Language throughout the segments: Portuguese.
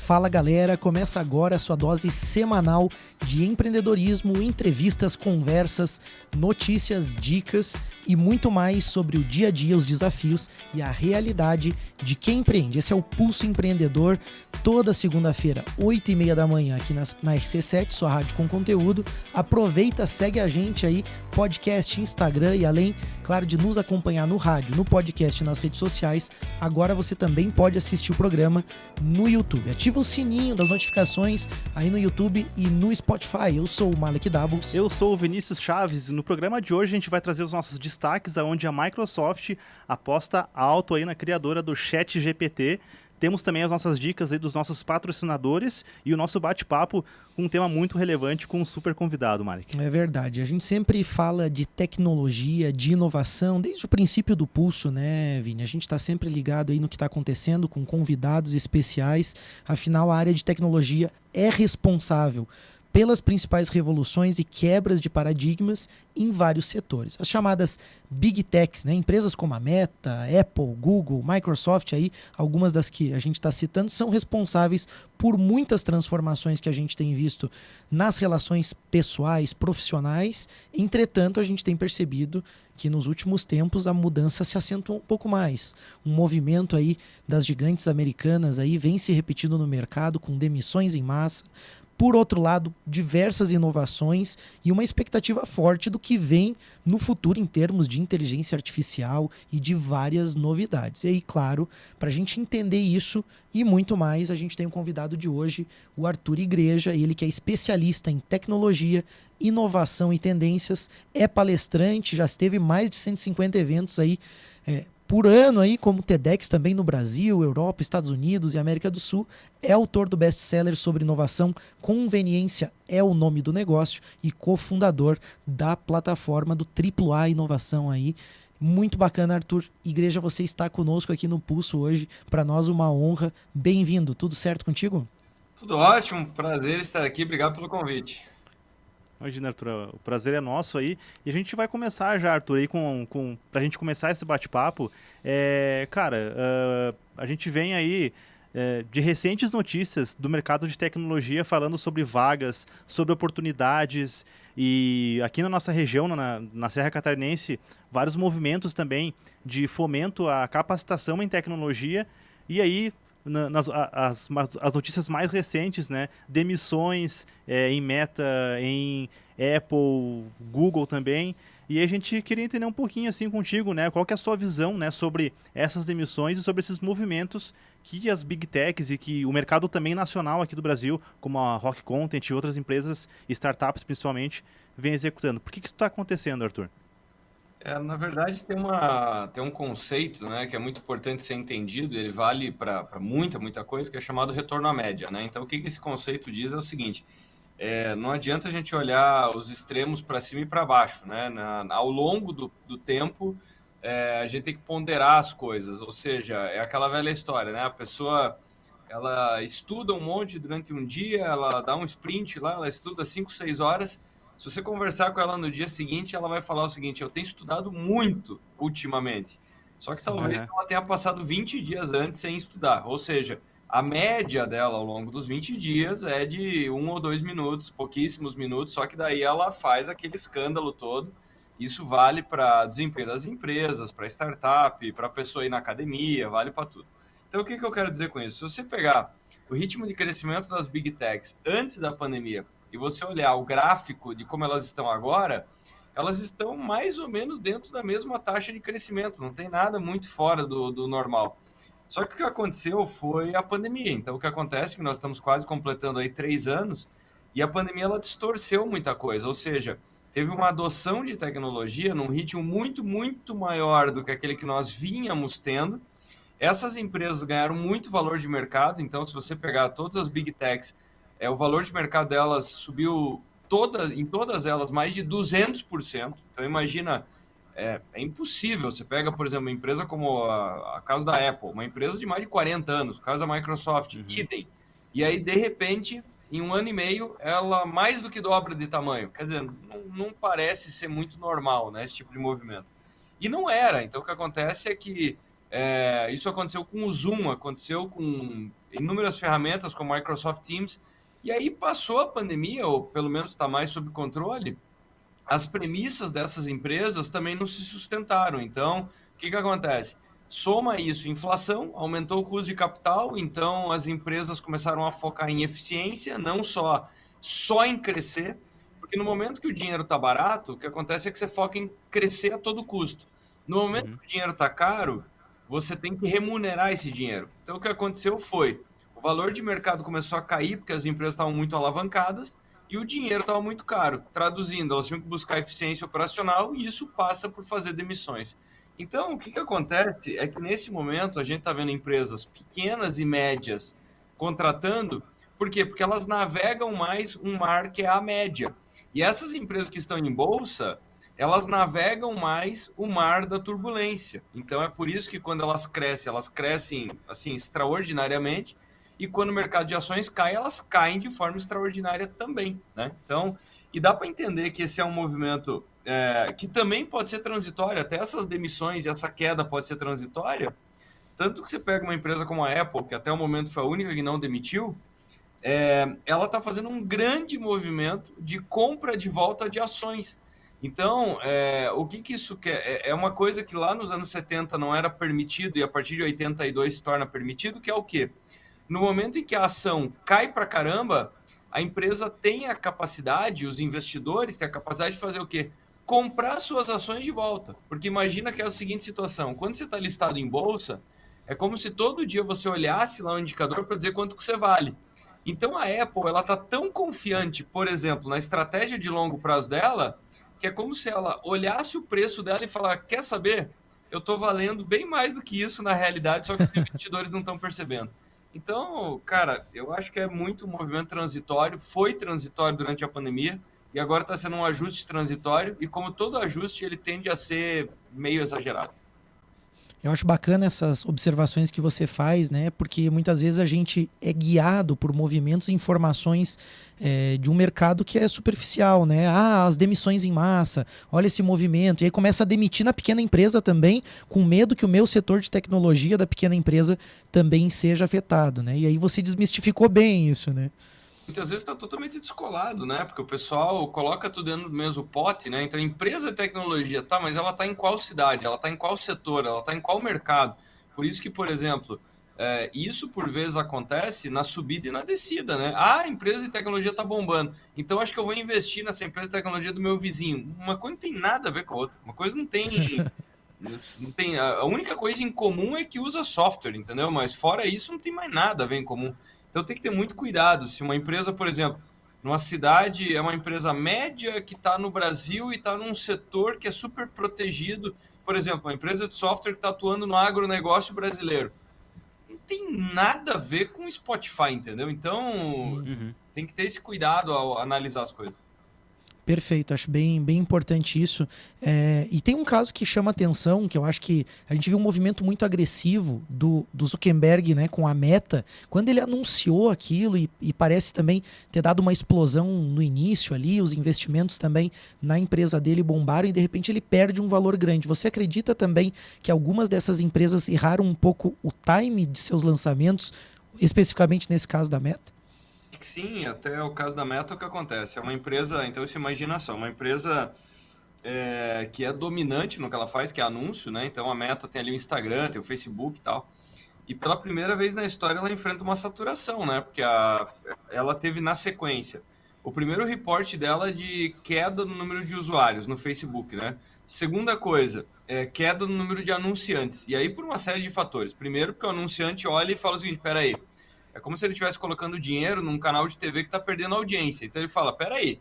Fala galera, começa agora a sua dose semanal de empreendedorismo, entrevistas, conversas, notícias, dicas e muito mais sobre o dia a dia, os desafios e a realidade de quem empreende. Esse é o Pulso Empreendedor, toda segunda-feira, 8h30 da manhã, aqui na RC7, sua rádio com conteúdo. Aproveita, segue a gente aí, podcast, Instagram e além, claro, de nos acompanhar no rádio, no podcast e nas redes sociais, agora você também pode assistir o programa no YouTube. Ativa o sininho das notificações aí no YouTube e no Spotify. Eu sou o Malek Doubles. Eu sou o Vinícius Chaves e no programa de hoje a gente vai trazer os nossos destaques onde a Microsoft aposta alto aí na criadora do ChatGPT. Temos também as nossas dicas aí dos nossos patrocinadores e o nosso bate-papo com um tema muito relevante com um super convidado, Malek. É verdade. A gente sempre fala de tecnologia, de inovação, desde o princípio do Pulso, né, Vini? A gente está sempre ligado aí no que está acontecendo com convidados especiais. Afinal, a área de tecnologia é responsável pelas principais revoluções e quebras de paradigmas em vários setores. As chamadas Big Techs, né? Empresas como a Meta, Apple, Google, Microsoft, aí, algumas das que a gente está citando, são responsáveis por muitas transformações que a gente tem visto nas relações pessoais, profissionais. Entretanto, a gente tem percebido que nos últimos tempos a mudança se acentuou um pouco mais. Um movimento aí das gigantes americanas aí vem se repetindo no mercado com demissões em massa. Por outro lado, diversas inovações e uma expectativa forte do que vem no futuro em termos de inteligência artificial e de várias novidades. E aí, claro, para a gente entender isso e muito mais, a gente tem um convidado de hoje, o Arthur Igreja, ele que é especialista em tecnologia, inovação e tendências, é palestrante, já esteve em mais de 150 eventos aí, por ano aí, como TEDx também no Brasil, Europa, Estados Unidos e América do Sul, é autor do best-seller sobre inovação Conveniência é o nome do negócio e cofundador da plataforma do AAA Inovação aí. Muito bacana, Arthur Igreja, você está conosco aqui no Pulso hoje, para nós uma honra. Bem-vindo, tudo certo contigo? Tudo ótimo, prazer estar aqui, obrigado pelo convite. Imagina, Arthur, o prazer é nosso aí. E a gente vai começar já, Arthur, aí pra gente começar esse bate-papo. A gente vem aí de recentes notícias do mercado de tecnologia falando sobre vagas, sobre oportunidades. E aqui na nossa região, na Serra Catarinense, vários movimentos também de fomento à capacitação em tecnologia. E aí, as notícias mais recentes, né? Demissões em Meta, em Apple, Google também. E a gente queria entender um pouquinho assim contigo, né? Qual que é a sua visão, né, sobre essas demissões e sobre esses movimentos que as Big Techs e que o mercado também nacional aqui do Brasil, como a Rock Content e outras empresas, startups principalmente, vem executando. Por que isso está acontecendo, Arthur? Na verdade, tem um conceito, né, que é muito importante ser entendido, ele vale para muita coisa, que é chamado retorno à média, né? Então, o que esse conceito diz é o seguinte: não adianta a gente olhar os extremos para cima e para baixo, né? Ao longo do tempo, a gente tem que ponderar as coisas, ou seja, é aquela velha história, né? A pessoa, ela estuda um monte durante um dia, ela dá um sprint lá, ela estuda 5, 6 horas. Se você conversar com ela no dia seguinte, ela vai falar o seguinte: eu tenho estudado muito ultimamente. Só que talvez ela tenha passado 20 dias antes sem estudar. Ou seja, a média dela ao longo dos 20 dias é de 1 ou 2 minutos, pouquíssimos minutos, só que daí ela faz aquele escândalo todo. Isso vale para desempenho das empresas, para startup, para a pessoa ir na academia, vale para tudo. Então, o que eu quero dizer com isso? Se você pegar o ritmo de crescimento das Big Techs antes da pandemia e você olhar o gráfico de como elas estão agora, elas estão mais ou menos dentro da mesma taxa de crescimento, não tem nada muito fora do normal. Só que o que aconteceu foi a pandemia. Então, o que acontece é que nós estamos quase completando aí 3 anos e a pandemia ela distorceu muita coisa, ou seja, teve uma adoção de tecnologia num ritmo muito maior do que aquele que nós vínhamos tendo. Essas empresas ganharam muito valor de mercado, então se você pegar todas as Big Techs, o valor de mercado delas subiu em todas elas mais de 200%. Então imagina, é impossível. Você pega, por exemplo, uma empresa como a caso da Apple, uma empresa de mais de 40 anos, o caso da Microsoft, idem. E aí, de repente, em 1 ano e meio, ela mais do que dobra de tamanho. Quer dizer, não parece ser muito normal, né, esse tipo de movimento. E não era. Então o que acontece é que Isso aconteceu com o Zoom, aconteceu com inúmeras ferramentas como Microsoft Teams, e aí passou a pandemia, ou pelo menos está mais sob controle, as premissas dessas empresas também não se sustentaram. Então, o que acontece? Soma isso, inflação, aumentou o custo de capital, então as empresas começaram a focar em eficiência, não só em crescer, porque no momento que o dinheiro está barato, o que acontece é que você foca em crescer a todo custo. No momento que o dinheiro está caro, você tem que remunerar esse dinheiro. Então, o que aconteceu foi, o valor de mercado começou a cair, porque as empresas estavam muito alavancadas, e o dinheiro estava muito caro. Traduzindo, elas tinham que buscar eficiência operacional e isso passa por fazer demissões. Então, o que acontece é que nesse momento a gente está vendo empresas pequenas e médias contratando, por quê? Porque elas navegam mais um mar que é a média. E essas empresas que estão em bolsa, elas navegam mais o mar da turbulência. Então é por isso que quando elas crescem assim extraordinariamente, e quando o mercado de ações cai, elas caem de forma extraordinária também, né? Então, e dá para entender que esse é um movimento que também pode ser transitório, até essas demissões e essa queda pode ser transitória, tanto que você pega uma empresa como a Apple, que até o momento foi a única que não demitiu, ela está fazendo um grande movimento de compra de volta de ações. Então, o que isso quer? É uma coisa que lá nos anos 70 não era permitido e a partir de 82 se torna permitido, que é o quê? No momento em que a ação cai para caramba, a empresa tem a capacidade, os investidores têm a capacidade de fazer o quê? Comprar suas ações de volta. Porque imagina que é a seguinte situação, quando você está listado em bolsa, é como se todo dia você olhasse lá um indicador para dizer quanto que você vale. Então a Apple ela está tão confiante, por exemplo, na estratégia de longo prazo dela, que é como se ela olhasse o preço dela e falar, quer saber? Eu estou valendo bem mais do que isso na realidade, só que os investidores não estão percebendo. Então, cara, eu acho que é muito um movimento transitório, foi transitório durante a pandemia e agora está sendo um ajuste transitório e como todo ajuste ele tende a ser meio exagerado. Eu acho bacana essas observações que você faz, né? Porque muitas vezes a gente é guiado por movimentos e informações de um mercado que é superficial, né? Ah, as demissões em massa, olha esse movimento. E aí começa a demitir na pequena empresa também, com medo que o meu setor de tecnologia da pequena empresa também seja afetado, né? E aí você desmistificou bem isso, né? Muitas vezes está totalmente descolado, né? Porque o pessoal coloca tudo dentro do mesmo pote, né? Então, a empresa de tecnologia, tá, mas ela está em qual cidade? Ela está em qual setor? Ela está em qual mercado? Por isso que, por exemplo, isso por vezes acontece na subida e na descida, né? Ah, a empresa de tecnologia está bombando, então acho que eu vou investir nessa empresa de tecnologia do meu vizinho. Uma coisa não tem nada a ver com a outra. Uma coisa não tem... Não tem, a única coisa em comum é que usa software, entendeu? Mas fora isso, não tem mais nada a ver em comum. Então tem que ter muito cuidado. Se uma empresa, por exemplo, numa cidade é uma empresa média que está no Brasil e está num setor que é super protegido, por exemplo, uma empresa de software que está atuando no agronegócio brasileiro, não tem nada a ver com Spotify, entendeu? Então tem que ter esse cuidado ao analisar as coisas. Perfeito, acho bem importante isso. E tem um caso que chama atenção, que eu acho que a gente viu um movimento muito agressivo do Zuckerberg, né, com a Meta, quando ele anunciou aquilo e parece também ter dado uma explosão no início ali, os investimentos também na empresa dele bombaram e de repente ele perde um valor grande. Você acredita também que algumas dessas empresas erraram um pouco o time de seus lançamentos, especificamente nesse caso da Meta? Sim, até o caso da Meta, o que acontece? É uma empresa, então você imagina só, uma empresa que é dominante no que ela faz, que é anúncio, né? Então a Meta tem ali o Instagram, tem o Facebook e tal. E pela primeira vez na história ela enfrenta uma saturação, né? Porque ela teve na sequência o primeiro reporte dela de queda no número de usuários no Facebook, né? Segunda coisa, queda no número de anunciantes. E aí por uma série de fatores. Primeiro porque o anunciante olha e fala o seguinte, peraí, é como se ele estivesse colocando dinheiro num canal de TV que está perdendo audiência. Então ele fala, peraí,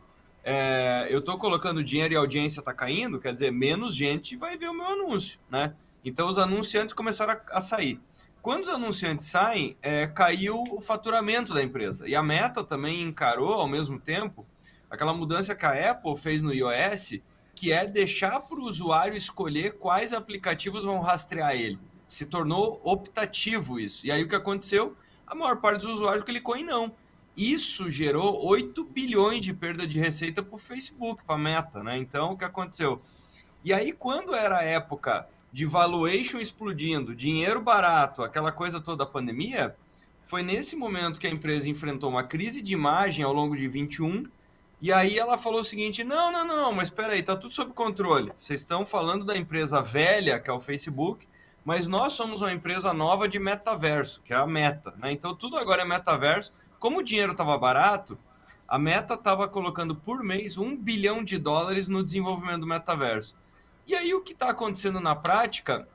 eu estou colocando dinheiro e a audiência está caindo, quer dizer, menos gente vai ver o meu anúncio, né? Então os anunciantes começaram a sair. Quando os anunciantes saem, caiu o faturamento da empresa. E a Meta também encarou, ao mesmo tempo, aquela mudança que a Apple fez no iOS, que é deixar para o usuário escolher quais aplicativos vão rastrear ele. Se tornou optativo isso. E aí o que aconteceu? A maior parte dos usuários clicou em não. Isso gerou 8 bilhões de perda de receita para o Facebook, para a Meta, né? Então, o que aconteceu? E aí, quando era a época de valuation explodindo, dinheiro barato, aquela coisa toda da pandemia, foi nesse momento que a empresa enfrentou uma crise de imagem ao longo de 21, e aí ela falou o seguinte, não, mas espera aí, tá tudo sob controle. Vocês estão falando da empresa velha, que é o Facebook, mas nós somos uma empresa nova de metaverso, que é a Meta, né? Então tudo agora é metaverso. Como o dinheiro estava barato, a Meta estava colocando por mês $1 bilhão no desenvolvimento do metaverso. E aí o que está acontecendo na prática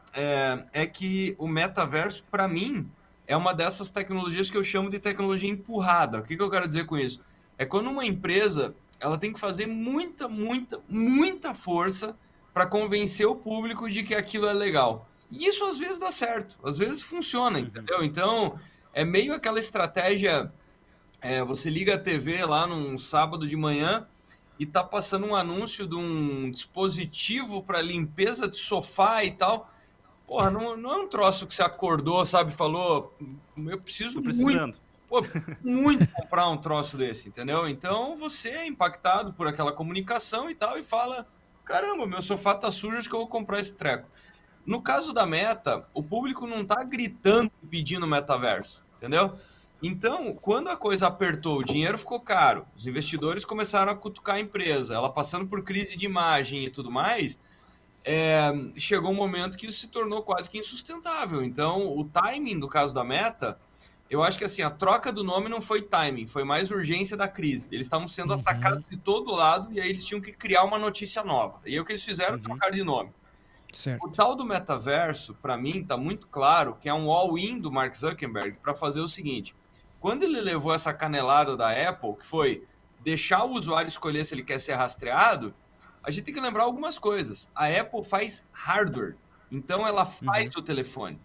é que o metaverso, para mim, é uma dessas tecnologias que eu chamo de tecnologia empurrada. O que eu quero dizer com isso? É quando uma empresa ela tem que fazer muita força para convencer o público de que aquilo é legal. E isso às vezes dá certo, às vezes funciona, entendeu? Então, é meio aquela estratégia, você liga a TV lá num sábado de manhã e tá passando um anúncio de um dispositivo para limpeza de sofá e tal. Porra, não é um troço que você acordou, sabe, falou, eu preciso Tô precisando. muito comprar um troço desse, entendeu? Então você é impactado por aquela comunicação e tal e fala, caramba, meu sofá tá sujo, acho que eu vou comprar esse treco. No caso da Meta, o público não tá gritando pedindo metaverso, entendeu? Então, quando a coisa apertou, o dinheiro ficou caro, os investidores começaram a cutucar a empresa, ela passando por crise de imagem e tudo mais, chegou um momento que isso se tornou quase que insustentável. Então, o timing do caso da Meta, eu acho que assim, a troca do nome não foi timing, foi mais urgência da crise. Eles estavam sendo atacados de todo lado e aí eles tinham que criar uma notícia nova. E aí o que eles fizeram? Trocar de nome. Certo. O tal do metaverso, para mim, está muito claro que é um all-in do Mark Zuckerberg para fazer o seguinte: quando ele levou essa canelada da Apple, que foi deixar o usuário escolher se ele quer ser rastreado, a gente tem que lembrar algumas coisas. A Apple faz hardware, então ela faz o telefone.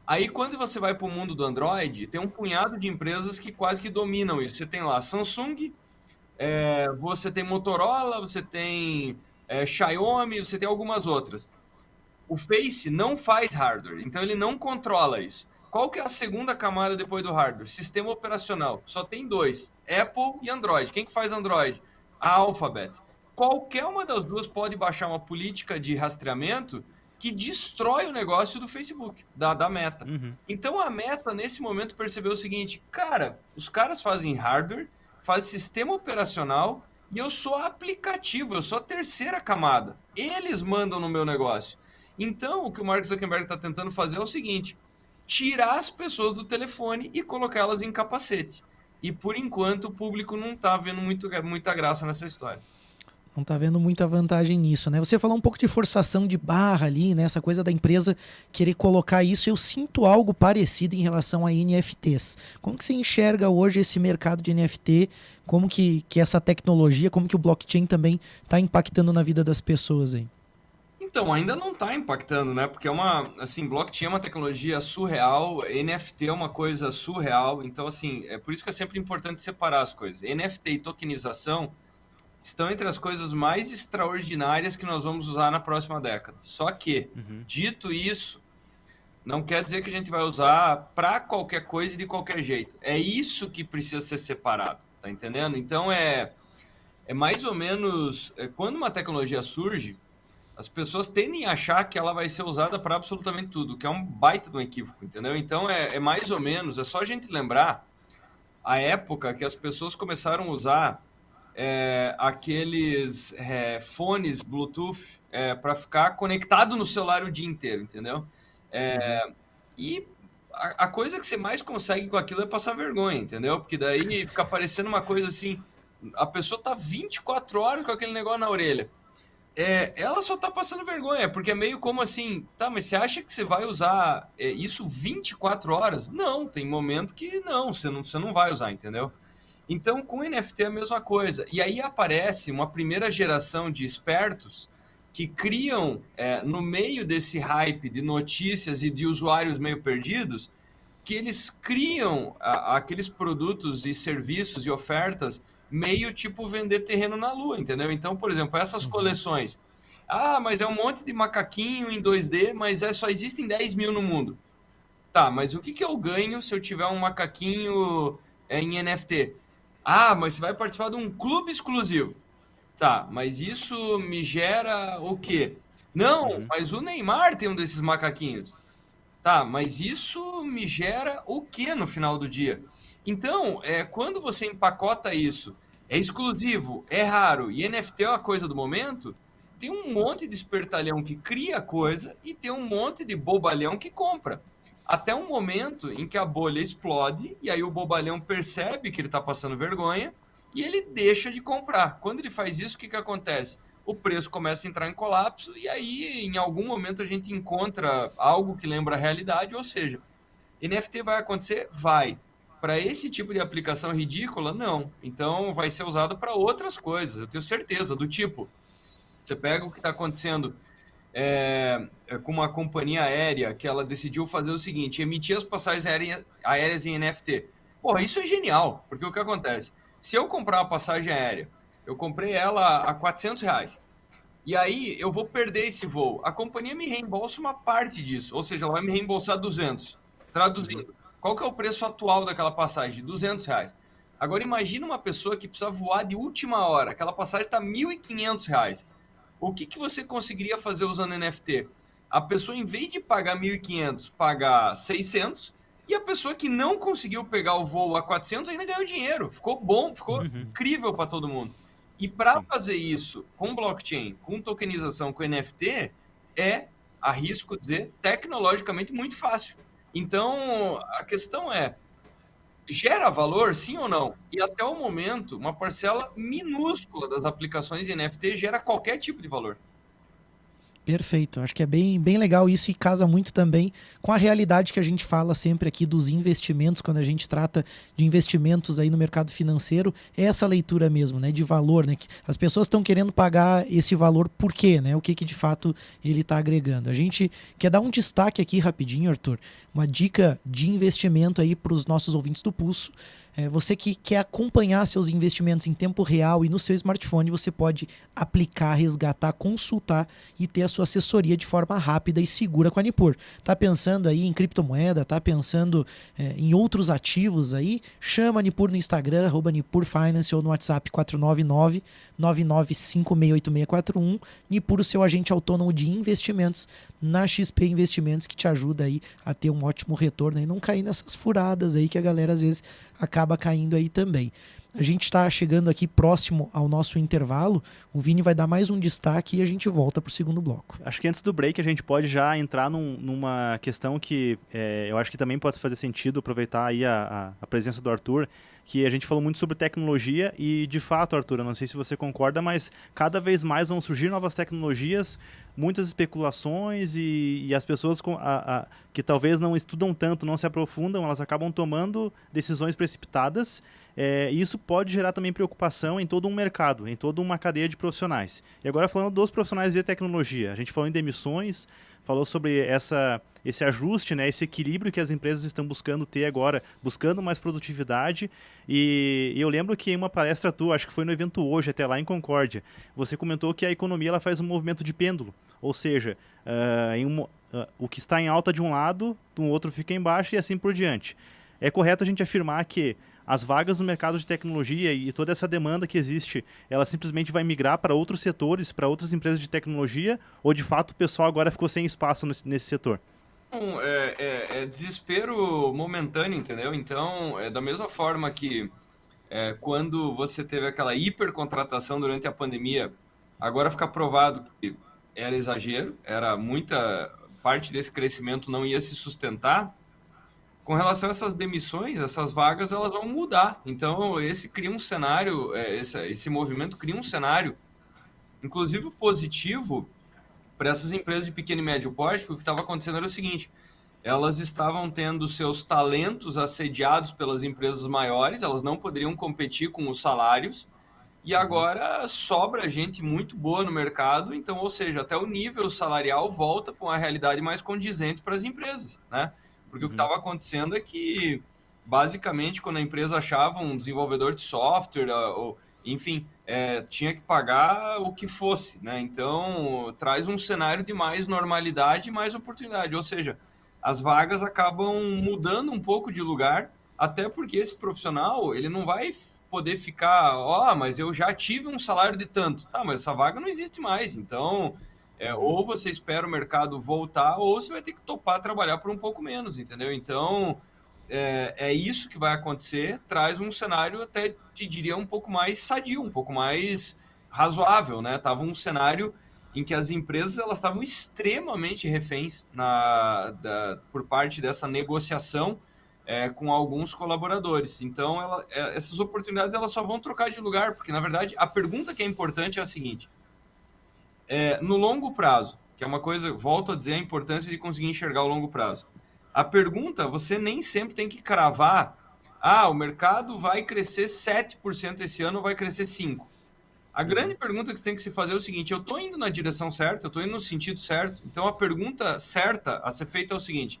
Aí, quando você vai para o mundo do Android, tem um punhado de empresas que quase que dominam isso. Você tem lá Samsung, você tem Motorola, você tem Xiaomi, você tem algumas outras. O Face não faz hardware, então ele não controla isso. Qual que é a segunda camada depois do hardware? Sistema operacional. Só tem dois, Apple e Android. Quem que faz Android? A Alphabet. Qualquer uma das duas pode baixar uma política de rastreamento que destrói o negócio do Facebook, da Meta. Então a Meta, nesse momento, percebeu o seguinte, cara, os caras fazem hardware, fazem sistema operacional e eu sou aplicativo, eu sou a terceira camada. Eles mandam no meu negócio. Então, o que o Mark Zuckerberg está tentando fazer é o seguinte, tirar as pessoas do telefone e colocá-las em capacete. E, por enquanto, o público não está vendo muita graça nessa história. Não tá vendo muita vantagem nisso, né? Você falou um pouco de forçação de barra ali, né? Essa coisa da empresa querer colocar isso. Eu sinto algo parecido em relação a NFTs. Como que você enxerga hoje esse mercado de NFT? Como que essa tecnologia, como que o blockchain também está impactando na vida das pessoas aí? Então, ainda não está impactando, né? Porque blockchain é uma tecnologia surreal, NFT é uma coisa surreal. Então, assim, é por isso que é sempre importante separar as coisas. NFT e tokenização estão entre as coisas mais extraordinárias que nós vamos usar na próxima década. Só que, dito isso, não quer dizer que a gente vai usar para qualquer coisa e de qualquer jeito. É isso que precisa ser separado, tá entendendo? Então, é mais ou menos... quando uma tecnologia surge, as pessoas tendem a achar que ela vai ser usada para absolutamente tudo, que é um baita de um equívoco, entendeu? Então, é mais ou menos... É só a gente lembrar a época que as pessoas começaram a usar aqueles fones Bluetooth para ficar conectado no celular o dia inteiro, entendeu? E a coisa que você mais consegue com aquilo é passar vergonha, entendeu? Porque daí fica parecendo uma coisa assim, a pessoa tá 24 horas com aquele negócio na orelha. Ela só tá passando vergonha, porque é meio como assim, tá, mas você acha que você vai usar isso 24 horas? Não, tem momento que você não vai usar, entendeu? Então, com NFT é a mesma coisa. E aí aparece uma primeira geração de espertos que criam, no meio desse hype de notícias e de usuários meio perdidos, que eles criam aqueles produtos e serviços e ofertas meio tipo vender terreno na lua, entendeu? Então, por exemplo, essas coleções. Ah, mas é um monte de macaquinho em 2D, mas só existem 10 mil no mundo. Tá, mas o que eu ganho se eu tiver um macaquinho em NFT? Ah, mas você vai participar de um clube exclusivo. Tá, mas isso me gera o quê? Não, Uhum. mas o Neymar tem um desses macaquinhos. Tá, mas isso me gera o que no final do dia? Então, quando você empacota isso, é exclusivo, é raro e NFT é uma coisa do momento, tem um monte de espertalhão que cria coisa e tem um monte de bobalhão que compra. Até um momento em que a bolha explode e aí o bobalhão percebe que ele está passando vergonha e ele deixa de comprar. Quando ele faz isso, o que acontece? O preço começa a entrar em colapso e aí em algum momento a gente encontra algo que lembra a realidade, ou seja, NFT vai acontecer? Vai. Para esse tipo de aplicação ridícula, não. Então vai ser usado para outras coisas, eu tenho certeza, do tipo, você pega o que está acontecendo com uma companhia aérea que ela decidiu fazer o seguinte, emitir as passagens aéreas em NFT. Porra, isso é genial, porque o que acontece? Se eu comprar uma passagem aérea, eu comprei ela a R$ 400, e aí eu vou perder esse voo. A companhia me reembolsa uma parte disso, ou seja, ela vai me reembolsar 200. Uhum. Traduzindo, qual que é o preço atual daquela passagem? R$ 200. Agora imagina uma pessoa que precisa voar de última hora, aquela passagem está R$ 1.500. O que você conseguiria fazer usando NFT? A pessoa, em vez de pagar 1.500, pagar 600, e a pessoa que não conseguiu pegar o voo a 400 ainda ganhou dinheiro. Ficou bom, ficou Uhum. incrível para todo mundo. E para Sim. fazer isso com blockchain, com tokenização, com NFT, arrisco dizer, tecnologicamente muito fácil. Então, a questão é, gera valor, sim ou não? E até o momento, uma parcela minúscula das aplicações em NFT gera qualquer tipo de valor. Perfeito, acho que é bem legal isso e casa muito também com a realidade que a gente fala sempre aqui dos investimentos, quando a gente trata de investimentos aí no mercado financeiro, é essa leitura mesmo, né, de valor, né, que as pessoas estão querendo pagar esse valor por quê, né, o que de fato ele está agregando. A gente quer dar um destaque aqui rapidinho, Arthur, uma dica de investimento aí para os nossos ouvintes do Pulso. Você que quer acompanhar seus investimentos em tempo real e no seu smartphone, você pode aplicar, resgatar, consultar e ter a sua assessoria de forma rápida e segura com a Nipur. Tá pensando aí em criptomoeda, tá pensando em outros ativos aí? Chama a Nipur no Instagram, @NipurFinance ou no WhatsApp 499-99568641. Nipur, o seu agente autônomo de investimentos na XP Investimentos, que te ajuda aí a ter um ótimo retorno e não cair nessas furadas aí que a galera às vezes acaba caindo aí também. A gente está chegando aqui próximo ao nosso intervalo. O Vini vai dar mais um destaque e a gente volta para o segundo bloco. Acho que antes do break a gente pode já entrar numa questão que eu acho que também pode fazer sentido aproveitar aí a presença do Arthur, que a gente falou muito sobre tecnologia e, de fato, Arthur, eu não sei se você concorda, mas cada vez mais vão surgir novas tecnologias, muitas especulações e as pessoas que talvez não estudam tanto, não se aprofundam, elas acabam tomando decisões precipitadas. E isso pode gerar também preocupação em todo um mercado, em toda uma cadeia de profissionais. E agora falando dos profissionais de tecnologia, a gente falou em demissões, falou sobre esse ajuste, né, esse equilíbrio que as empresas estão buscando ter agora, buscando mais produtividade. E eu lembro que em uma palestra tua, acho que foi no evento hoje, até lá em Concórdia, você comentou que a economia ela faz um movimento de pêndulo, ou seja, o que está em alta de um lado, do outro fica embaixo e assim por diante. É correto a gente afirmar que as vagas no mercado de tecnologia e toda essa demanda que existe, ela simplesmente vai migrar para outros setores, para outras empresas de tecnologia, ou de fato o pessoal agora ficou sem espaço nesse setor? É desespero momentâneo, entendeu? Então, da mesma forma que quando você teve aquela hipercontratação durante a pandemia, agora fica provado que era exagero, era muita parte desse crescimento não ia se sustentar. Com relação a essas demissões, essas vagas, elas vão mudar. Então, esse cria um cenário, esse movimento cria um cenário, inclusive positivo, para essas empresas de pequeno e médio porte, porque o que estava acontecendo era o seguinte: elas estavam tendo seus talentos assediados pelas empresas maiores, elas não poderiam competir com os salários, e Uhum. agora sobra gente muito boa no mercado, então, ou seja, até o nível salarial volta para uma realidade mais condizente para as empresas, né? Porque o que Uhum. estava acontecendo é que, basicamente, quando a empresa achava um desenvolvedor de software, ou, enfim, tinha que pagar o que fosse, né? Então, traz um cenário de mais normalidade e mais oportunidade, ou seja, as vagas acabam mudando um pouco de lugar, até porque esse profissional, ele não vai poder ficar, mas eu já tive um salário de tanto. Tá, mas essa vaga não existe mais, então Ou você espera o mercado voltar, ou você vai ter que topar trabalhar por um pouco menos, entendeu? Então, é isso que vai acontecer, traz um cenário até, te diria, um pouco mais sadio, um pouco mais razoável, né? Tava um cenário em que as empresas elas estavam extremamente reféns por parte dessa negociação com alguns colaboradores. Então, essas oportunidades elas só vão trocar de lugar, porque, na verdade, a pergunta que é importante é a seguinte: no longo prazo, que é uma coisa, volto a dizer a importância de conseguir enxergar o longo prazo. A pergunta, você nem sempre tem que cravar, o mercado vai crescer 7% esse ano, ou vai crescer 5%. A grande pergunta que você tem que se fazer é o seguinte: eu estou indo na direção certa, eu estou indo no sentido certo? Então, a pergunta certa a ser feita é o seguinte: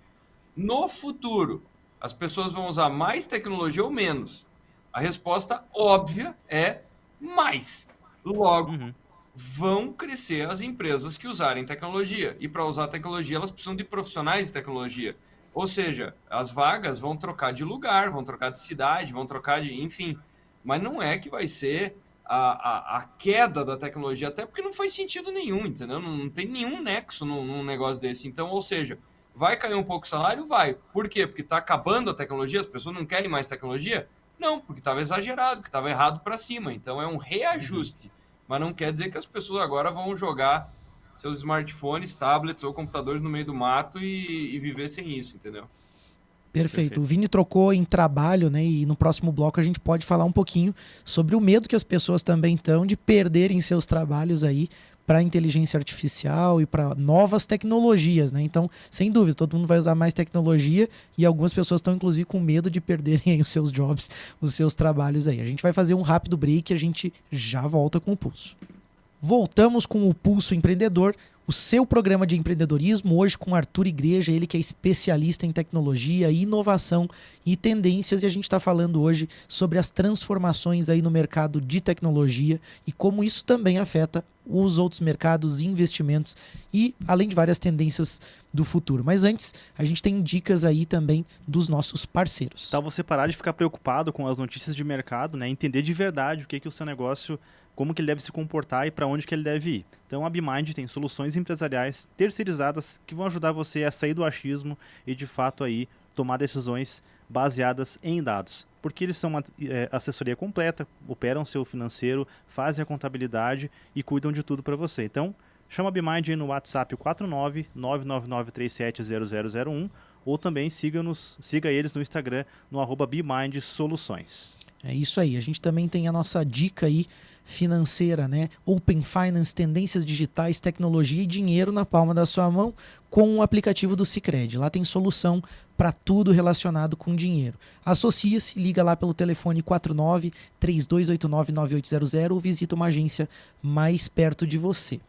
no futuro, as pessoas vão usar mais tecnologia ou menos? A resposta óbvia é mais. Logo, Uhum. vão crescer as empresas que usarem tecnologia. E para usar tecnologia, elas precisam de profissionais de tecnologia. Ou seja, as vagas vão trocar de lugar, vão trocar de cidade, vão trocar de. Enfim. Mas não é que vai ser a queda da tecnologia, até porque não faz sentido nenhum, entendeu? Não tem nenhum nexo num negócio desse. Então, ou seja, vai cair um pouco o salário? Vai. Por quê? Porque está acabando a tecnologia, as pessoas não querem mais tecnologia? Não, porque estava exagerado, porque estava errado para cima. Então, é um reajuste. Mas não quer dizer que as pessoas agora vão jogar seus smartphones, tablets ou computadores no meio do mato e viver sem isso, entendeu? Perfeito. O Perfeito. Vini trocou em trabalho, né? E no próximo bloco a gente pode falar um pouquinho sobre o medo que as pessoas também estão de perderem seus trabalhos aí para inteligência artificial e para novas tecnologias, né? Então, sem dúvida, todo mundo vai usar mais tecnologia e algumas pessoas estão inclusive com medo de perderem aí os seus jobs, os seus trabalhos aí. A gente vai fazer um rápido break e a gente já volta com o Pulso. Voltamos com o Pulso Empreendedor, o seu programa de empreendedorismo, hoje com Arthur Igreja, ele que é especialista em tecnologia, inovação e tendências, e a gente está falando hoje sobre as transformações aí no mercado de tecnologia e como isso também afeta os outros mercados, investimentos e além de várias tendências do futuro. Mas antes, a gente tem dicas aí também dos nossos parceiros. Tal você parar de ficar preocupado com as notícias de mercado, né? Entender de verdade o que o seu negócio, como que ele deve se comportar e para onde que ele deve ir. Então a BeMind tem soluções empresariais terceirizadas que vão ajudar você a sair do achismo e de fato aí tomar decisões baseadas em dados. Porque eles são uma assessoria completa, operam seu financeiro, fazem a contabilidade e cuidam de tudo para você. Então chama a BeMind aí no WhatsApp 49999370001 ou também siga eles no Instagram no @BeMind Soluções. É isso aí. A gente também tem a nossa dica aí financeira, né? Open Finance, tendências digitais, tecnologia e dinheiro na palma da sua mão com o aplicativo do Sicredi. Lá tem solução para tudo relacionado com dinheiro. Associa-se, liga lá pelo telefone 49-3289-9800 ou visita uma agência mais perto de você.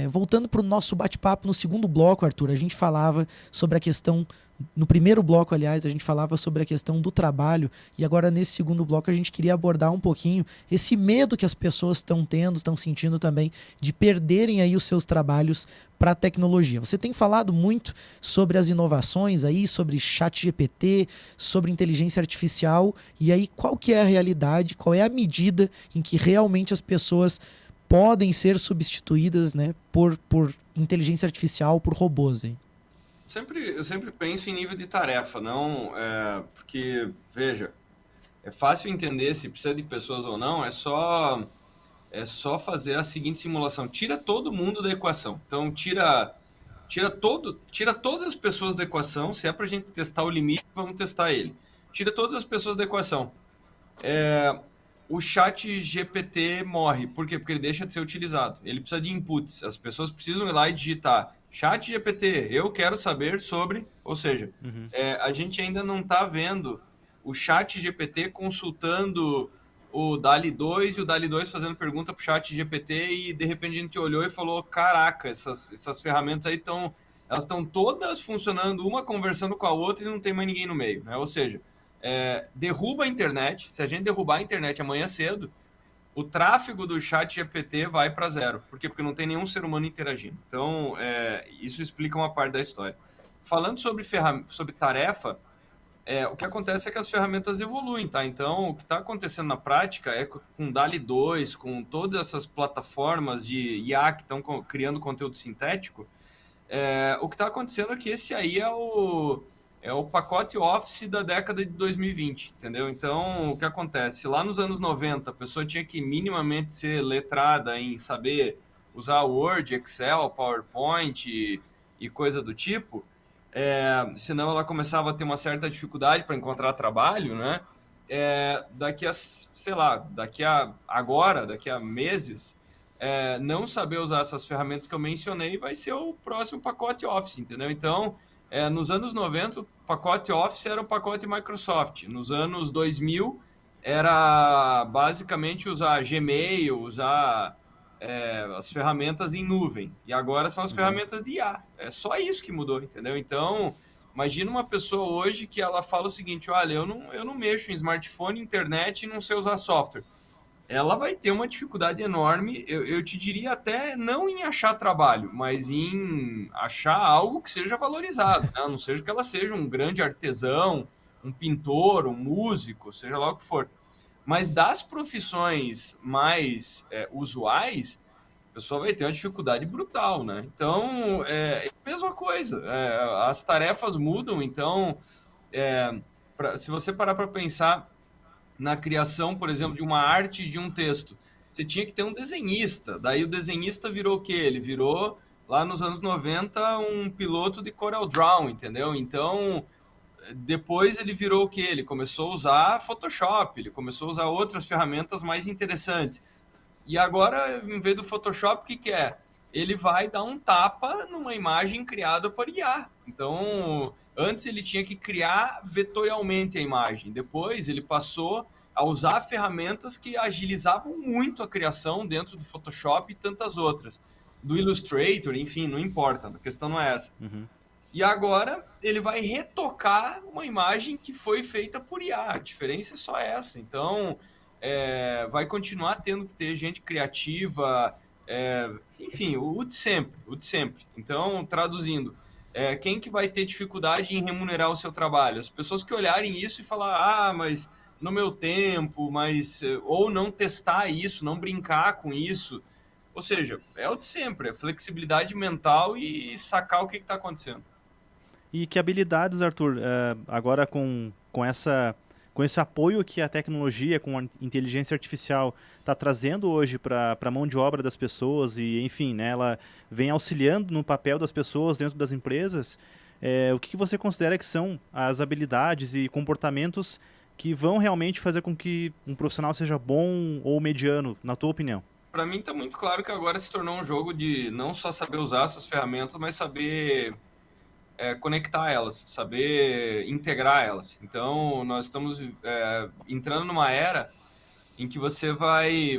Voltando para o nosso bate-papo no segundo bloco, Arthur, a gente falava sobre a questão. No primeiro bloco, aliás, a gente falava sobre a questão do trabalho e agora nesse segundo bloco a gente queria abordar um pouquinho esse medo que as pessoas estão tendo, estão sentindo também de perderem aí os seus trabalhos para a tecnologia. Você tem falado muito sobre as inovações aí, sobre ChatGPT, sobre inteligência artificial e aí qual que é a realidade, qual é a medida em que realmente as pessoas podem ser substituídas, né, por inteligência artificial, por robôs, hein? Eu sempre penso em nível de tarefa, não porque, veja, é fácil entender se precisa de pessoas ou não, é só fazer a seguinte simulação: tira todo mundo da equação. Então tira todas as pessoas da equação. Se é para a gente testar o limite, vamos testar ele. Tira todas as pessoas da equação. O chat GPT morre. Por quê? Porque ele deixa de ser utilizado. Ele precisa de inputs. As pessoas precisam ir lá e digitar chat GPT, eu quero saber sobre... Ou seja, Uhum. a gente ainda não está vendo o chat GPT consultando o DALL-E 2 e o DALL-E 2 fazendo pergunta para o chat GPT e de repente a gente olhou e falou, caraca, essas ferramentas aí elas estão todas funcionando, uma conversando com a outra e não tem mais ninguém no meio, né? Ou seja, derruba a internet. Se a gente derrubar a internet amanhã cedo, o tráfego do chat GPT vai para zero. Por quê? Porque não tem nenhum ser humano interagindo. Então, isso explica uma parte da história. Falando sobre tarefa, o que acontece é que as ferramentas evoluem, tá? Então, o que está acontecendo na prática é com o DALL-E 2, com todas essas plataformas de IA que estão criando conteúdo sintético, o que está acontecendo é que esse aí é o pacote Office da década de 2020, entendeu? Então, o que acontece? Lá nos anos 90, a pessoa tinha que minimamente ser letrada em saber usar Word, Excel, PowerPoint e coisa do tipo, senão ela começava a ter uma certa dificuldade para encontrar trabalho, né? Daqui a, sei lá, daqui a meses, não saber usar essas ferramentas que eu mencionei vai ser o próximo pacote Office, entendeu? Então, nos anos 90, o pacote Office era o pacote Microsoft. Nos anos 2000, era basicamente usar Gmail, usar as ferramentas em nuvem. E agora são as ferramentas de IA. É só isso que mudou, entendeu? Então, imagina uma pessoa hoje que ela fala o seguinte, olha, eu não mexo em smartphone, internet e não sei usar software. Ela vai ter uma dificuldade enorme, eu te diria até não em achar trabalho, mas em achar algo que seja valorizado, né? A não seja que ela seja um grande artesão, um pintor, um músico, seja lá o que for. Mas das profissões mais usuais, a pessoa vai ter uma dificuldade brutal, né? Então, é a mesma coisa. As tarefas mudam, então, se você parar para pensar na criação, por exemplo, de uma arte, de um texto, você tinha que ter um desenhista. Daí o desenhista virou o quê? Ele virou, lá nos anos 90, um piloto de CorelDRAW, entendeu? Então, depois ele virou o quê? Ele começou a usar Photoshop, ele começou a usar outras ferramentas mais interessantes. E agora, em vez do Photoshop, o que é? Ele vai dar um tapa numa imagem criada por IA. Então, antes ele tinha que criar vetorialmente a imagem. Depois ele passou a usar ferramentas que agilizavam muito a criação dentro do Photoshop e tantas outras. Do Illustrator, enfim, não importa, a questão não é essa. Uhum. E agora ele vai retocar uma imagem que foi feita por IA. A diferença é só essa. Então, vai continuar tendo que ter gente criativa, enfim, o de sempre, o de sempre. Então, traduzindo, quem que vai ter dificuldade em remunerar o seu trabalho? As pessoas que olharem isso e falar, mas no meu tempo, ou não testar isso, não brincar com isso. Ou seja, é o de sempre, é flexibilidade mental e sacar o que está acontecendo. E que habilidades, Arthur, agora com esse apoio que a tecnologia, com a inteligência artificial está trazendo hoje para a mão de obra das pessoas e, enfim, né, ela vem auxiliando no papel das pessoas dentro das empresas, o que você considera que são as habilidades e comportamentos que vão realmente fazer com que um profissional seja bom ou mediano, na tua opinião? Para mim está muito claro que agora se tornou um jogo de não só saber usar essas ferramentas, mas saber conectar elas, saber integrar elas. Então, nós estamos entrando numa era em que você vai,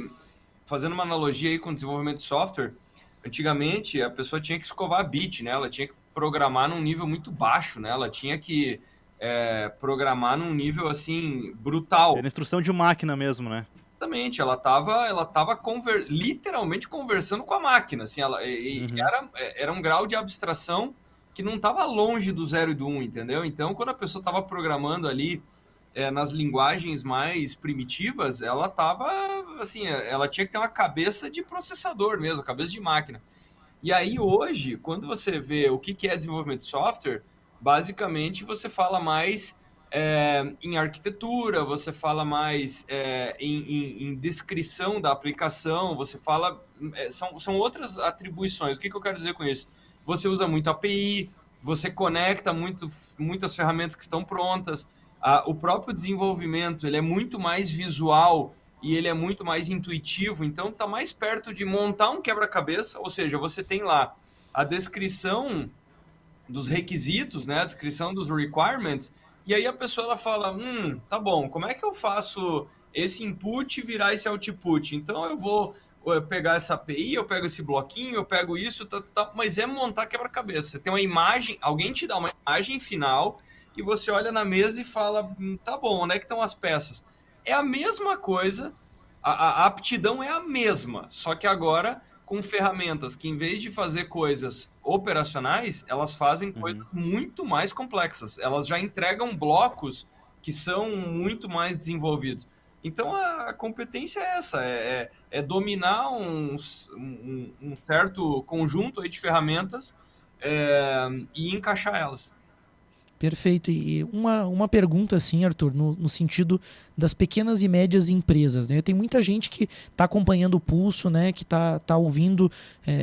fazendo uma analogia aí com o desenvolvimento de software, antigamente a pessoa tinha que escovar bit, né? Ela tinha que programar num nível muito baixo, né? Ela tinha que programar num nível, assim, brutal. Era instrução de máquina mesmo, né? Exatamente, ela tava literalmente conversando com a máquina, assim, era um grau de abstração que não estava longe do 0 e do 1, entendeu? Então, quando a pessoa estava programando ali nas linguagens mais primitivas, ela estava, assim, ela tinha que ter uma cabeça de processador mesmo, cabeça de máquina. E aí, hoje, quando você vê o que é desenvolvimento de software, basicamente você fala mais em arquitetura, você fala mais em descrição da aplicação, você fala... são outras atribuições. O que eu quero dizer com isso? Você usa muito API, você conecta muitas ferramentas que estão prontas. O próprio desenvolvimento ele é muito mais visual e ele é muito mais intuitivo, então está mais perto de montar um quebra-cabeça, ou seja, você tem lá a descrição dos requisitos, né, a descrição dos requirements, e aí a pessoa ela fala, tá bom, como é que eu faço esse input virar esse output? Então eu vou pegar essa API, eu pego esse bloquinho, eu pego isso, mas é montar quebra-cabeça. Você tem uma imagem, alguém te dá uma imagem final e você olha na mesa e fala, tá bom, onde é que estão as peças? É a mesma coisa, a aptidão é a mesma, só que agora com ferramentas que, em vez de fazer coisas operacionais, elas fazem coisas muito mais complexas. Elas já entregam blocos que são muito mais desenvolvidos. Então, a competência é essa, é dominar um certo conjunto aí de ferramentas e encaixar elas. Perfeito. E uma pergunta assim, Arthur, no sentido das pequenas e médias empresas, né? Tem muita gente que está acompanhando o Pulso, né? Que tá ouvindo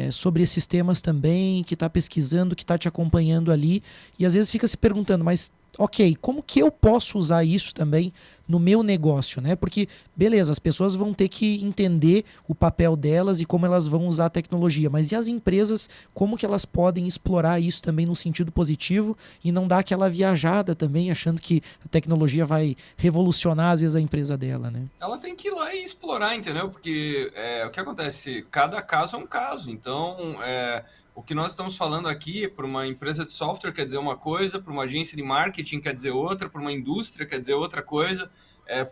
sobre esses temas também, que está pesquisando, que está te acompanhando ali, e às vezes fica se perguntando, mas ok, como que eu posso usar isso também no meu negócio, né? Porque, beleza, as pessoas vão ter que entender o papel delas e como elas vão usar a tecnologia, mas e as empresas, como que elas podem explorar isso também no sentido positivo e não dar aquela viajada também, achando que a tecnologia vai revolucionar, às vezes, a empresa dela, né? Ela tem que ir lá e explorar, entendeu? Porque o que acontece? Cada caso é um caso. Então, o que nós estamos falando aqui, para uma empresa de software quer dizer uma coisa, para uma agência de marketing quer dizer outra, para uma indústria quer dizer outra coisa,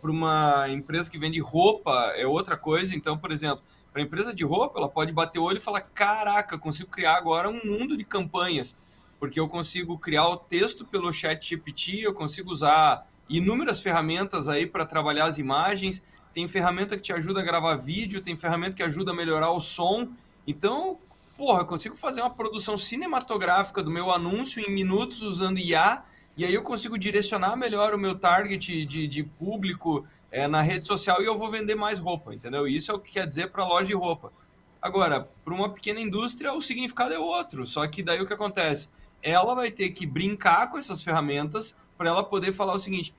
para uma empresa que vende roupa é outra coisa. Então, por exemplo, para a empresa de roupa, ela pode bater o olho e falar: caraca, eu consigo criar agora um mundo de campanhas, porque eu consigo criar o texto pelo ChatGPT, eu consigo usar inúmeras ferramentas aí para trabalhar as imagens, tem ferramenta que te ajuda a gravar vídeo, tem ferramenta que ajuda a melhorar o som. Então, porra, eu consigo fazer uma produção cinematográfica do meu anúncio em minutos usando IA, e aí eu consigo direcionar melhor o meu target de público na rede social e eu vou vender mais roupa, entendeu? Isso é o que quer dizer para a loja de roupa. Agora, para uma pequena indústria, o significado é outro, só que daí o que acontece? Ela vai ter que brincar com essas ferramentas para ela poder falar o seguinte: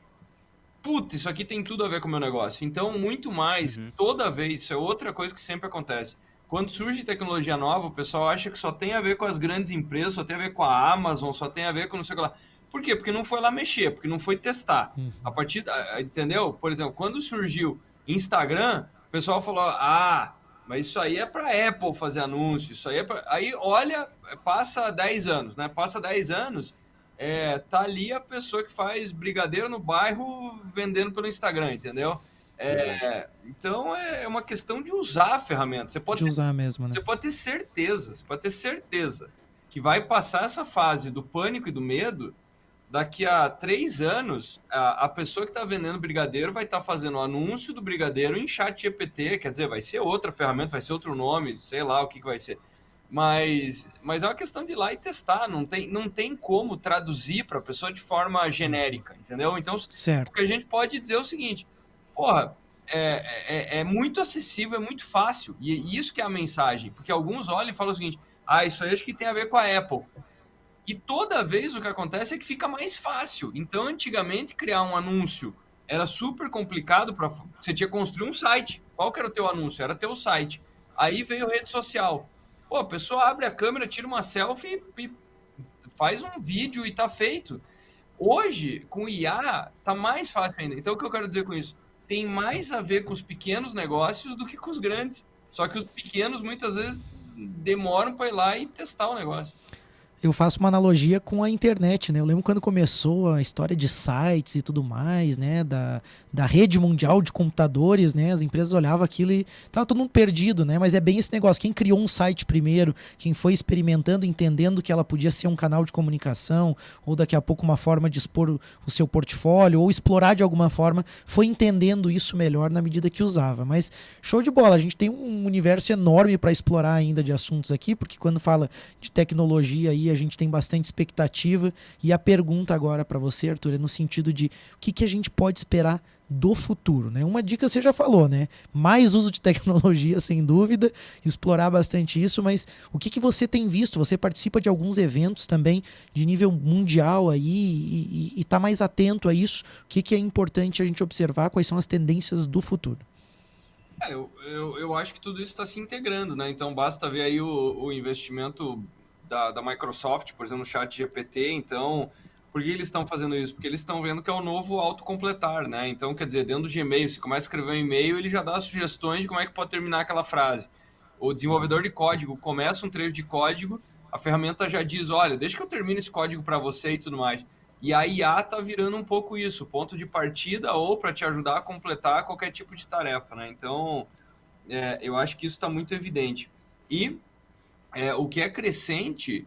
putz, isso aqui tem tudo a ver com o meu negócio. Então, muito mais, toda vez, isso é outra coisa que sempre acontece. Quando surge tecnologia nova, o pessoal acha que só tem a ver com as grandes empresas, só tem a ver com a Amazon, só tem a ver com não sei o que lá. Por quê? Porque não foi lá mexer, porque não foi testar. A partir, entendeu? Por exemplo, quando surgiu Instagram, o pessoal falou: ah, mas isso aí é para Apple fazer anúncio, isso aí é para... Aí, olha, passa 10 anos, né? Passa 10 anos, tá ali a pessoa que faz brigadeiro no bairro vendendo pelo Instagram, entendeu? Então, é uma questão de usar a ferramenta. De usar mesmo, né? Você pode ter certeza que vai passar essa fase do pânico e do medo. Daqui a 3 anos, a pessoa que está vendendo brigadeiro vai estar fazendo o anúncio do brigadeiro em ChatGPT, quer dizer, vai ser outra ferramenta, vai ser outro nome, sei lá o que vai ser. Mas é uma questão de ir lá e testar, não tem como traduzir para a pessoa de forma genérica, entendeu? Então, certo. O que a gente pode dizer é o seguinte: porra, é muito acessível, é muito fácil, e isso que é a mensagem, porque alguns olham e falam o seguinte: ah, isso aí acho que tem a ver com a Apple. E toda vez o que acontece é que fica mais fácil. Então, antigamente, criar um anúncio era super complicado. Você tinha que construir um site. Qual que era o teu anúncio? Era teu site. Aí veio rede social. Pô, a pessoa abre a câmera, tira uma selfie e faz um vídeo e tá feito. Hoje, com IA, tá mais fácil ainda. Então, o que eu quero dizer com isso? Tem mais a ver com os pequenos negócios do que com os grandes. Só que os pequenos, muitas vezes, demoram para ir lá e testar o negócio. Eu faço uma analogia com a internet, né? Eu lembro quando começou a história de sites e tudo mais, né? Da rede mundial de computadores, né? As empresas olhavam aquilo e tava todo mundo perdido, né? Mas é bem esse negócio. Quem criou um site primeiro, quem foi experimentando, entendendo que ela podia ser um canal de comunicação, ou daqui a pouco uma forma de expor o seu portfólio, ou explorar de alguma forma, foi entendendo isso melhor na medida que usava. Mas show de bola, a gente tem um universo enorme para explorar ainda de assuntos aqui, porque quando fala de tecnologia aí, a gente tem bastante expectativa. E a pergunta agora para você, Arthur, é no sentido de o que a gente pode esperar do futuro, né? Uma dica você já falou, né? Mais uso de tecnologia, sem dúvida, explorar bastante isso, mas o que você tem visto? Você participa de alguns eventos também de nível mundial aí e tá mais atento a isso? O que é importante a gente observar? Quais são as tendências do futuro? Eu acho que tudo isso está se integrando, né? Então basta ver aí o investimento da Microsoft, por exemplo, no ChatGPT. Então, por que eles estão fazendo isso? Porque eles estão vendo que é o novo autocompletar, né? Então, quer dizer, dentro do Gmail, você começa a escrever um e-mail, ele já dá sugestões de como é que pode terminar aquela frase. O desenvolvedor de código começa um trecho de código, a ferramenta já diz: olha, deixa que eu termine esse código para você e tudo mais. E a IA está virando um pouco isso, ponto de partida ou para te ajudar a completar qualquer tipo de tarefa, né? Então, eu acho que isso está muito evidente. E o que é crescente,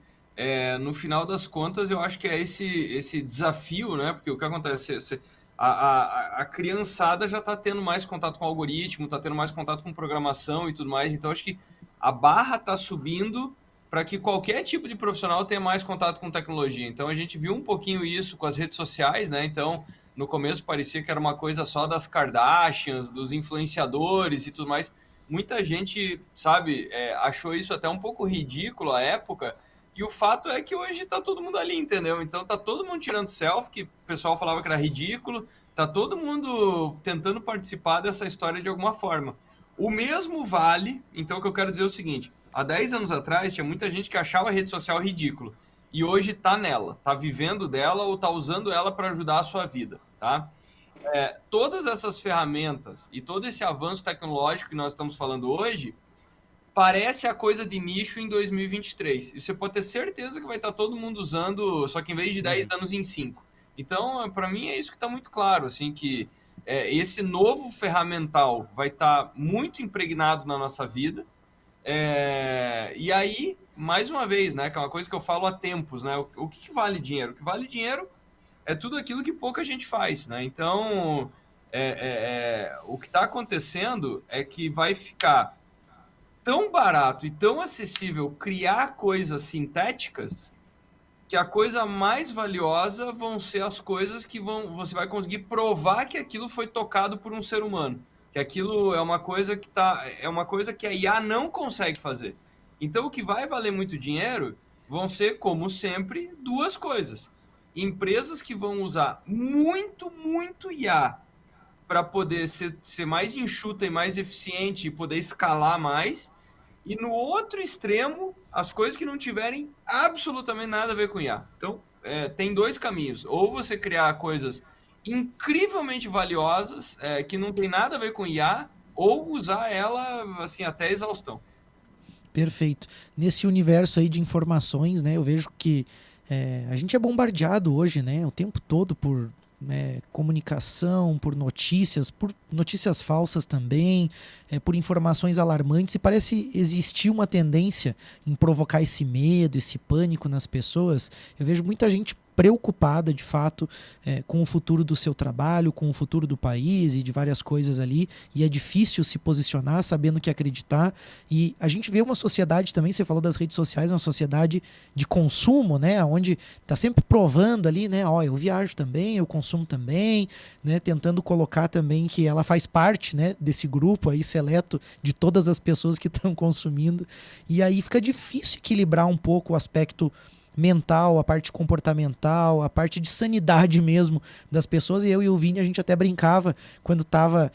no final das contas, eu acho que é esse desafio, né? Porque o que acontece? A criançada já está tendo mais contato com o algoritmo, está tendo mais contato com programação e tudo mais, então acho que a barra está subindo para que qualquer tipo de profissional tenha mais contato com tecnologia. Então a gente viu um pouquinho isso com as redes sociais, né? Então no começo parecia que era uma coisa só das Kardashians, dos influenciadores e tudo mais. Muita gente, sabe, achou isso até um pouco ridículo à época, e o fato é que hoje tá todo mundo ali, entendeu? Então tá todo mundo tirando selfie, que o pessoal falava que era ridículo, tá todo mundo tentando participar dessa história de alguma forma. O mesmo vale, então o que eu quero dizer é o seguinte, há 10 anos atrás tinha muita gente que achava a rede social ridículo, e hoje tá nela, tá vivendo dela ou tá usando ela para ajudar a sua vida, tá? Todas essas ferramentas e todo esse avanço tecnológico que nós estamos falando hoje parece a coisa de nicho em 2023. E você pode ter certeza que vai estar todo mundo usando, só que em vez de 10 anos em 5. Então, para mim, é isso que está muito claro, assim, que esse novo ferramental vai estar muito impregnado na nossa vida. E aí, mais uma vez, né, que é uma coisa que eu falo há tempos, né, o que vale dinheiro? O que vale dinheiro é tudo aquilo que pouca gente faz, né? Então, o que está acontecendo é que vai ficar tão barato e tão acessível criar coisas sintéticas que a coisa mais valiosa vão ser as coisas que você vai conseguir provar que aquilo foi tocado por um ser humano, que aquilo é uma coisa que a IA não consegue fazer. Então o que vai valer muito dinheiro vão ser, como sempre, duas coisas. Empresas que vão usar muito, muito IA para poder ser mais enxuta e mais eficiente e poder escalar mais. E no outro extremo, as coisas que não tiverem absolutamente nada a ver com IA. Então, tem dois caminhos. Ou você criar coisas incrivelmente valiosas, que não tem nada a ver com IA, ou usar ela assim até exaustão. Perfeito. Nesse universo aí de informações, né, eu vejo que a gente é bombardeado hoje, né, o tempo todo por comunicação, por notícias falsas também, por informações alarmantes, e parece existir uma tendência em provocar esse medo, esse pânico nas pessoas. Eu vejo muita gente preocupada, de fato, com o futuro do seu trabalho, com o futuro do país e de várias coisas ali, e é difícil se posicionar sabendo o que acreditar. E a gente vê uma sociedade também, você falou das redes sociais, uma sociedade de consumo, né, onde está sempre provando ali, né, ó, eu viajo também, eu consumo também, né, tentando colocar também que ela faz parte, né, desse grupo aí seleto de todas as pessoas que estão consumindo, e aí fica difícil equilibrar um pouco o aspecto mental, a parte comportamental, a parte de sanidade mesmo das pessoas. E eu e o Vini, a gente até brincava quando estava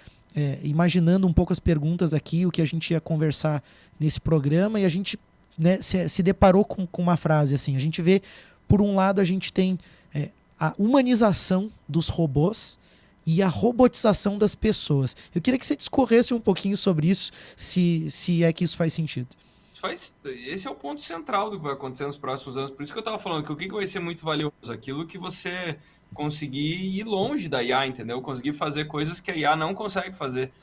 imaginando um pouco as perguntas aqui, o que a gente ia conversar nesse programa, e a gente, né, se deparou com uma frase assim. A gente vê, por um lado, a gente tem a humanização dos robôs e a robotização das pessoas. Eu queria que você discorresse um pouquinho sobre isso, se é que isso faz sentido. Esse é o ponto central do que vai acontecer nos próximos anos. Por isso que eu estava falando que o que vai ser muito valioso? Aquilo que você conseguir ir longe da IA, entendeu? Conseguir fazer coisas que a IA não consegue fazer.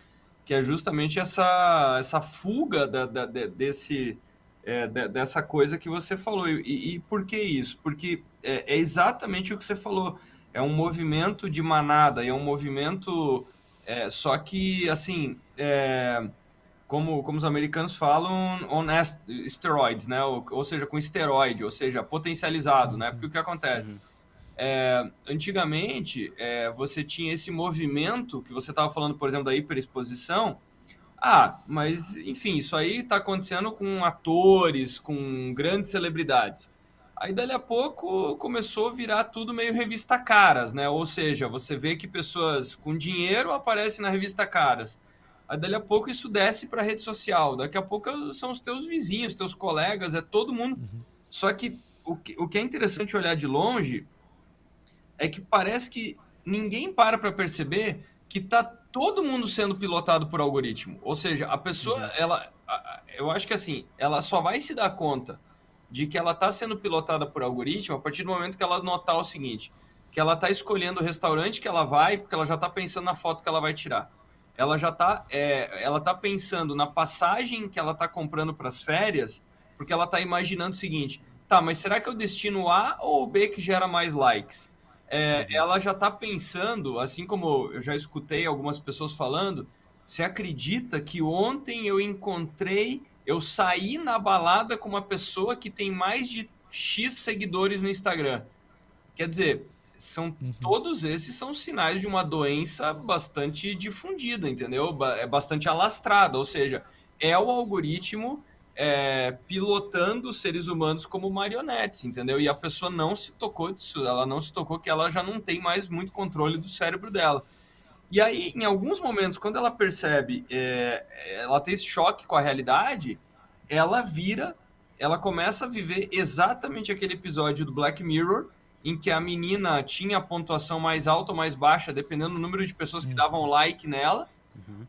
Que é justamente essa fuga dessa coisa que você falou. E por que isso? Porque é exatamente o que você falou. É um movimento de manada, é um movimento... só que, assim... como os americanos falam, on steroids, né? Ou seja, com esteroide, ou seja, potencializado, né? Porque o que acontece? Antigamente, você tinha esse movimento que você estava falando, por exemplo, da hiperexposição. Mas, enfim, isso aí está acontecendo com atores, com grandes celebridades. Aí, dali a pouco, começou a virar tudo meio revista Caras, né? Ou seja, você vê que pessoas com dinheiro aparecem na revista Caras. Aí, dali a pouco, isso desce para a rede social. Daqui a pouco, são os teus vizinhos, teus colegas, é todo mundo. Só que o que é interessante olhar de longe é que parece que ninguém para perceber que está todo mundo sendo pilotado por algoritmo. Ou seja, a pessoa, eu acho que assim, ela só vai se dar conta de que ela está sendo pilotada por algoritmo a partir do momento que ela notar o seguinte, que ela está escolhendo o restaurante que ela vai, porque ela já está pensando na foto que ela vai tirar. ela já tá, ela tá pensando na passagem que ela tá comprando para as férias, porque ela tá imaginando o seguinte, tá, mas será que eu destino A ou B que gera mais likes? Ela já tá pensando, assim como eu já escutei algumas pessoas falando, você acredita que ontem eu saí na balada com uma pessoa que tem mais de X seguidores no Instagram? Quer dizer, todos esses são sinais de uma doença bastante difundida, entendeu? É bastante alastrada, ou seja, é o algoritmo pilotando os seres humanos como marionetes, entendeu? E a pessoa não se tocou disso, ela não se tocou que ela já não tem mais muito controle do cérebro dela. E aí, em alguns momentos, quando ela percebe, ela tem esse choque com a realidade, ela começa a viver exatamente aquele episódio do Black Mirror, em que a menina tinha a pontuação mais alta ou mais baixa, dependendo do número de pessoas que davam like nela.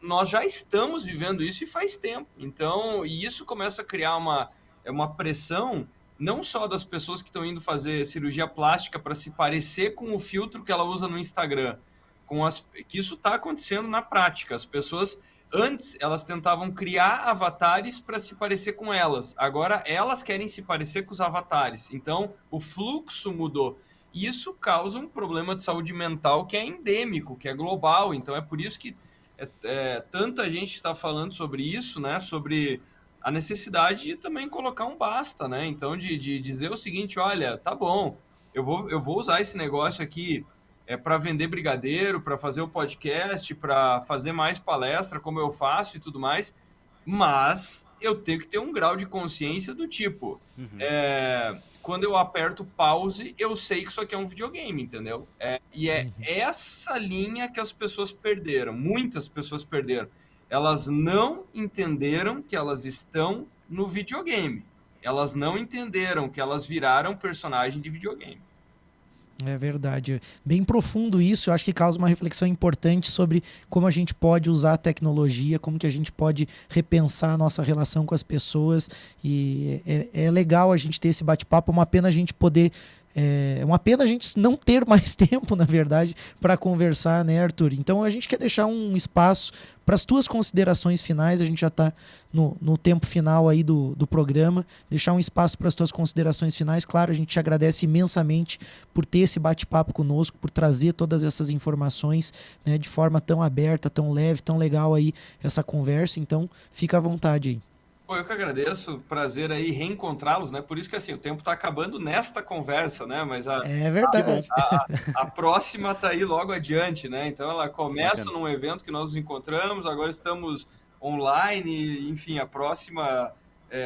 Nós já estamos vivendo isso e faz tempo. Então, e isso começa a criar uma pressão, não só das pessoas que estão indo fazer cirurgia plástica para se parecer com o filtro que ela usa no Instagram, que isso está acontecendo na prática. As pessoas, antes, elas tentavam criar avatares para se parecer com elas. Agora, elas querem se parecer com os avatares. Então, o fluxo mudou. E isso causa um problema de saúde mental que é endêmico, que é global. Então, é por isso que tanta gente está falando sobre isso, né? Sobre a necessidade de também colocar um basta, né? Então, de dizer o seguinte, olha, tá bom, eu vou usar esse negócio aqui para vender brigadeiro, para fazer o podcast, para fazer mais palestra, como eu faço e tudo mais, mas eu tenho que ter um grau de consciência do tipo, quando eu aperto pause, eu sei que isso aqui é um videogame, entendeu? E essa linha que as pessoas perderam, muitas pessoas perderam. Elas não entenderam que elas estão no videogame. Elas não entenderam que elas viraram personagem de videogame. É verdade. Bem profundo isso, eu acho que causa uma reflexão importante sobre como a gente pode usar a tecnologia, como que a gente pode repensar a nossa relação com as pessoas, e é legal a gente ter esse bate-papo, é uma pena a gente poder... É uma pena a gente não ter mais tempo, na verdade, para conversar, né, Arthur? Então a gente quer deixar um espaço para as tuas considerações finais, a gente já está no tempo final aí do programa, deixar um espaço para as tuas considerações finais. Claro, a gente te agradece imensamente por ter esse bate-papo conosco, por trazer todas essas informações, né, de forma tão aberta, tão leve, tão legal aí essa conversa, então fica à vontade aí. Pô, eu que agradeço, prazer aí reencontrá-los, né? Por isso que assim, o tempo está acabando nesta conversa, né? Mas é verdade. A próxima está aí logo adiante, né? Então ela começa num evento que nós nos encontramos, agora estamos online, enfim, a próxima...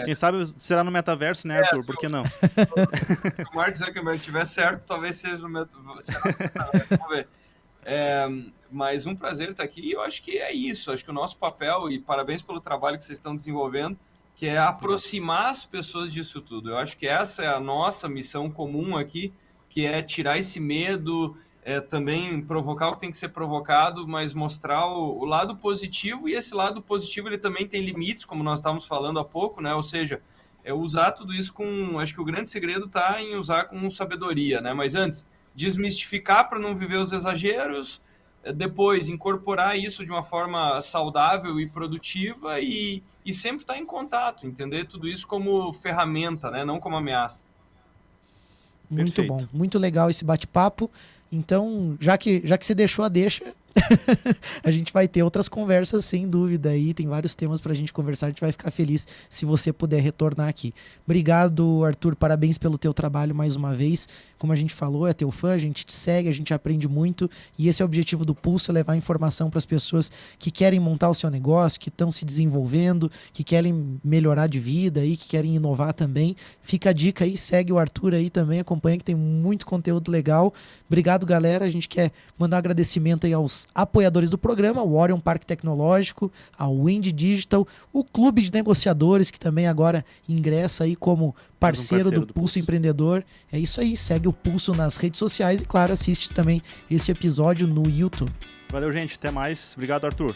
Quem sabe será no metaverso, né, Arthur? Por que não? Se o Mark Zuckerberg estiver certo, talvez seja no metaverso. Vamos ver. Mas um prazer estar aqui, e eu acho que é isso, acho que o nosso papel, e parabéns pelo trabalho que vocês estão desenvolvendo, que é aproximar as pessoas disso tudo. Eu acho que essa é a nossa missão comum aqui, que é tirar esse medo, também provocar o que tem que ser provocado, mas mostrar o lado positivo, e esse lado positivo ele também tem limites, como nós estávamos falando há pouco, né? Ou seja, usar tudo isso com... Acho que o grande segredo está em usar com sabedoria, né? Mas antes, desmistificar para não viver os exageros, depois incorporar isso de uma forma saudável e produtiva e sempre estar em contato, entender tudo isso como ferramenta, né? Não como ameaça. Muito Perfeito. bom, muito legal esse bate-papo. Então, já que você deixou a deixa, a gente vai ter outras conversas sem dúvida aí, tem vários temas pra gente conversar, a gente vai ficar feliz se você puder retornar aqui. Obrigado, Arthur, parabéns pelo teu trabalho mais uma vez. Como a gente falou, é teu fã, a gente te segue, a gente aprende muito, e esse é o objetivo do Pulso, é levar informação para as pessoas que querem montar o seu negócio, que estão se desenvolvendo, que querem melhorar de vida e que querem inovar também. Fica a dica aí, segue o Arthur aí também, acompanha que tem muito conteúdo legal. Obrigado, galera, a gente quer mandar um agradecimento aí aos apoiadores do programa, o Orion Parque Tecnológico, a Wind Digital, o Clube de Negociadores, que também agora ingressa aí como parceiro do Pulso Empreendedor. É isso aí, segue o Pulso nas redes sociais e, claro, assiste também esse episódio no YouTube. Valeu, gente. Até mais. Obrigado, Arthur.